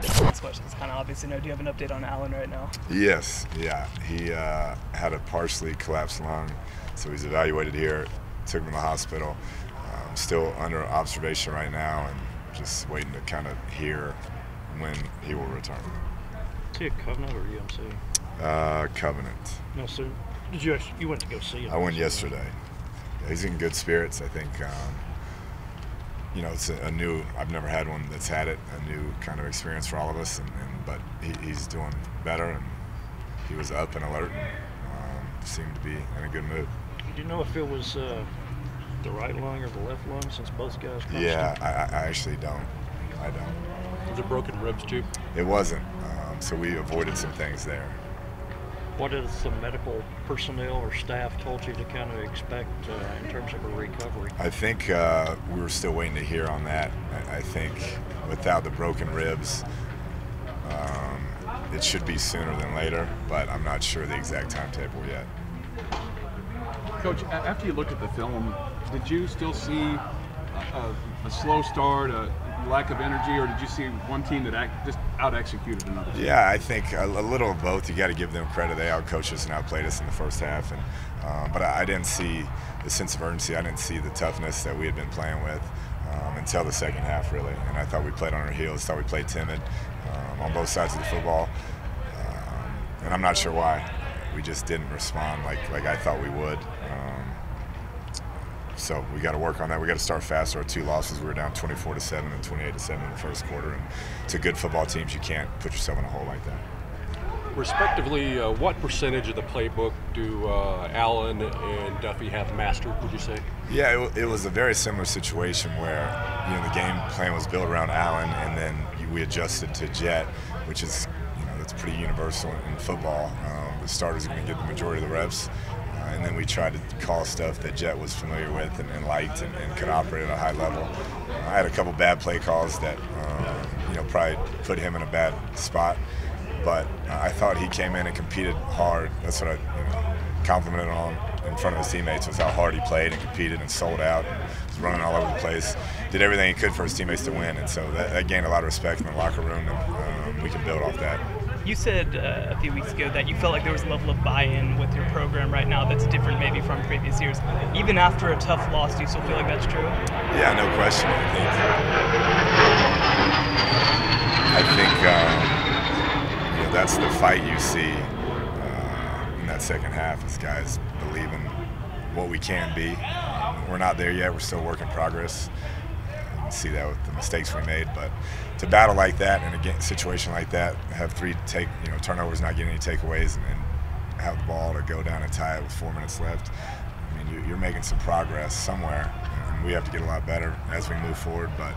This question is kind of obvious to know. Do you have an update on Allen right now? Yes, yeah. He had a partially collapsed lung, so he's evaluated here, took him to the hospital. Still under observation right now and just waiting to kind of hear when he will return. Is he a Covenant or UMC? Covenant. No, so you went to go see him? I went yesterday. Yeah, he's in good spirits. I think, you know, it's a new, I've never had one that's had it, a new kind of experience for all of us, but he's doing better, and he was up and alert and seemed to be in a good mood. Do you know if it was the right lung or the left lung, since both guys crossed? Yeah, I actually don't. I don't. Was it broken ribs too? It wasn't, so we avoided some things there. What has the medical personnel or staff told you to kind of expect in terms of a recovery? I think we were still waiting to hear on that. I think without the broken ribs, it should be sooner than later, but I'm not sure the exact timetable yet. Coach, after you looked at the film, did you still see a slow start, a lack of energy, or did you see one team that just out-executed another? Yeah, I think a little of both. You got to give them credit. They out-coached us and outplayed us in the first half, and but I didn't see the sense of urgency. I didn't see the toughness that we had been playing with until the second half, really. And I thought we played on our heels. Thought we played timid on both sides of the football, and I'm not sure why. We just didn't respond like I thought we would. So we got to work on that. We got to start faster. Our two losses, we were down 24-7 and 28-7 in the first quarter. And to good football teams, you can't put yourself in a hole like that. Respectively, what percentage of the playbook do Allen and Duffy have mastered, would you say? Yeah, it was a very similar situation where the game plan was built around Allen, and then we adjusted to Jet, which is that's pretty universal in football. The starters are going to get the majority of the reps. And then we tried to call stuff that Jet was familiar with and liked and could operate at a high level. I had a couple bad play calls that probably put him in a bad spot, but I thought he came in and competed hard. That's what I complimented on in front of his teammates, was how hard he played and competed and sold out and was running all over the place. Did everything he could for his teammates to win, and so that gained a lot of respect in the locker room, and we can build off that. You said a few weeks ago that you felt like there was a level of buy-in with your program right now that's different maybe from previous years. Even after a tough loss, do you still feel like that's true? Yeah, no question. I think that's the fight you see in that second half, is guys believing what we can be. We're not there yet. We're still a work in progress. You can see that with the mistakes we made, but to battle like that in a situation like that, have three turnovers, not getting any takeaways, and have the ball to go down and tie it with 4 minutes left. I mean, you're making some progress somewhere, and we have to get a lot better as we move forward. But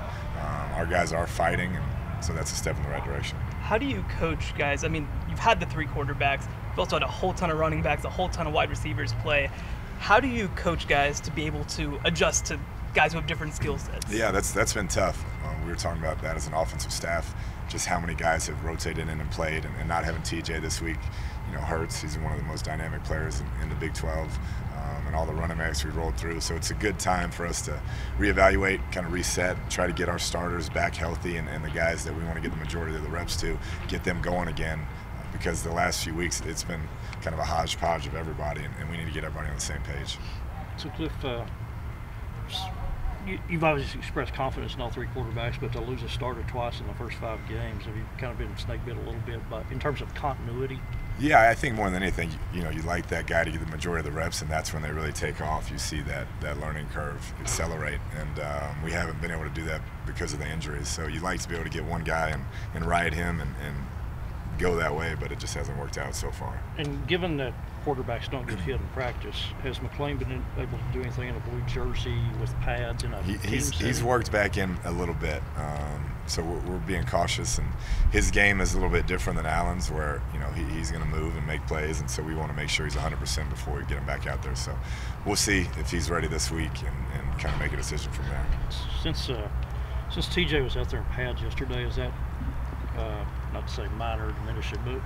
our guys are fighting, and so that's a step in the right direction. How do you coach guys? I mean, you've had the three quarterbacks. You've also had a whole ton of running backs, a whole ton of wide receivers play. How do you coach guys to be able to adjust to guys who have different skill sets? Yeah, that's been tough. We were talking about that as an offensive staff, just how many guys have rotated in and played, and not having TJ this week, hurts. He's one of the most dynamic players in the Big 12, and all the running backs we rolled through. So it's a good time for us to reevaluate, kind of reset, try to get our starters back healthy, and the guys that we want to get the majority of the reps to, get them going again, because the last few weeks it's been kind of a hodgepodge of everybody, and we need to get everybody on the same page. So Kliff, you've obviously expressed confidence in all three quarterbacks, but to lose a starter twice in the first 5 games, have you kind of been snake bit a little bit? But in terms of continuity? Yeah, I think more than anything, you like that guy to get the majority of the reps, and that's when they really take off. You see that learning curve accelerate, and we haven't been able to do that because of the injuries. So you like to be able to get one guy and ride him and go that way, but it just hasn't worked out so far. And given that quarterbacks don't get hit in practice, has McLain been able to do anything in a blue jersey with pads in a team setting? He's worked back in a little bit, so we're being cautious, and his game is a little bit different than Allen's, where he's going to move and make plays, and so we want to make sure he's 100% before we get him back out there. So we'll see if he's ready this week and kind of make a decision from there. Since TJ was out there in pads yesterday, is that not to say minor diminish it, but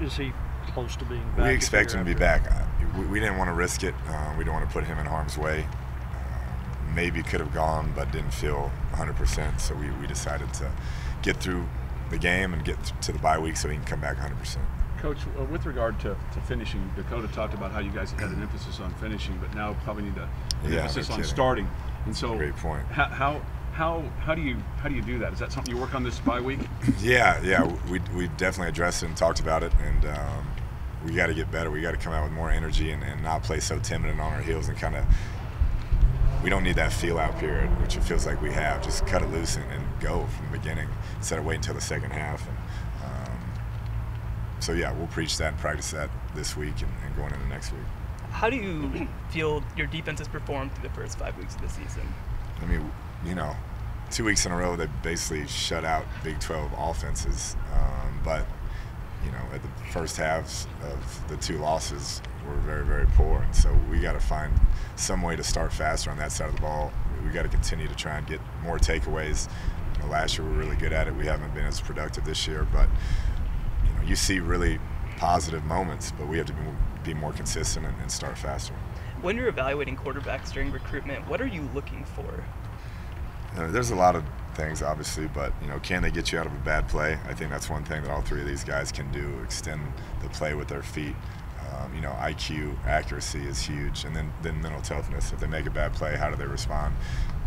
is he close to being back? We expect him to be back. We didn't want to risk it. We don't want to put him in harm's way. maybe could have gone but didn't feel 100%. So we decided to get through the game and get to the bye week so he can come back 100%. Coach, with regard to finishing, Dakota talked about how you guys had an emphasis on finishing, but now probably need an emphasis on starting. And so, great point. How do you do that? Is that something you work on this bye week? Yeah. We definitely addressed it and talked about it, and we got to get better. We got to come out with more energy and not play so timid and on our heels and kind of. We don't need that feel-out period, which it feels like we have. Just cut it loose and go from the beginning instead of waiting until the second half. And, so yeah, we'll preach that and practice that this week and going into next week. How do you feel your defense has performed through the first 5 weeks of the season? I mean, 2 weeks in a row they basically shut out Big 12 offenses, but at the first halves of the 2 losses were very, very poor, and so we got to find some way to start faster on that side of the ball. We got to continue to try and get more takeaways. Last year we were really good at it. We haven't been as productive this year, but you see really positive moments, but we have to be more consistent and start faster. When you're evaluating quarterbacks during recruitment, what are you looking for? There's a lot of things, obviously, but can they get you out of a bad play? I think that's one thing that all 3 of these guys can do: extend the play with their feet. IQ, accuracy is huge, and then mental toughness. If they make a bad play, how do they respond?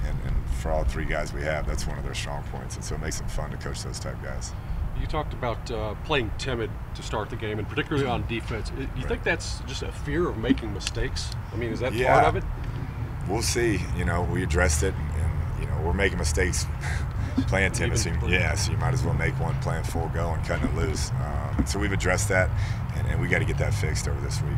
And for all 3 guys we have, that's one of their strong points, and so it makes it fun to coach those type guys. You talked about playing timid to start the game, and particularly on defense. Do you think that's just a fear of making mistakes? I mean, is that part of it? We'll see. We addressed it, and we're making mistakes playing timid. So you might as well make one playing full go and cutting it loose. And so we've addressed that, and we got to get that fixed over this week.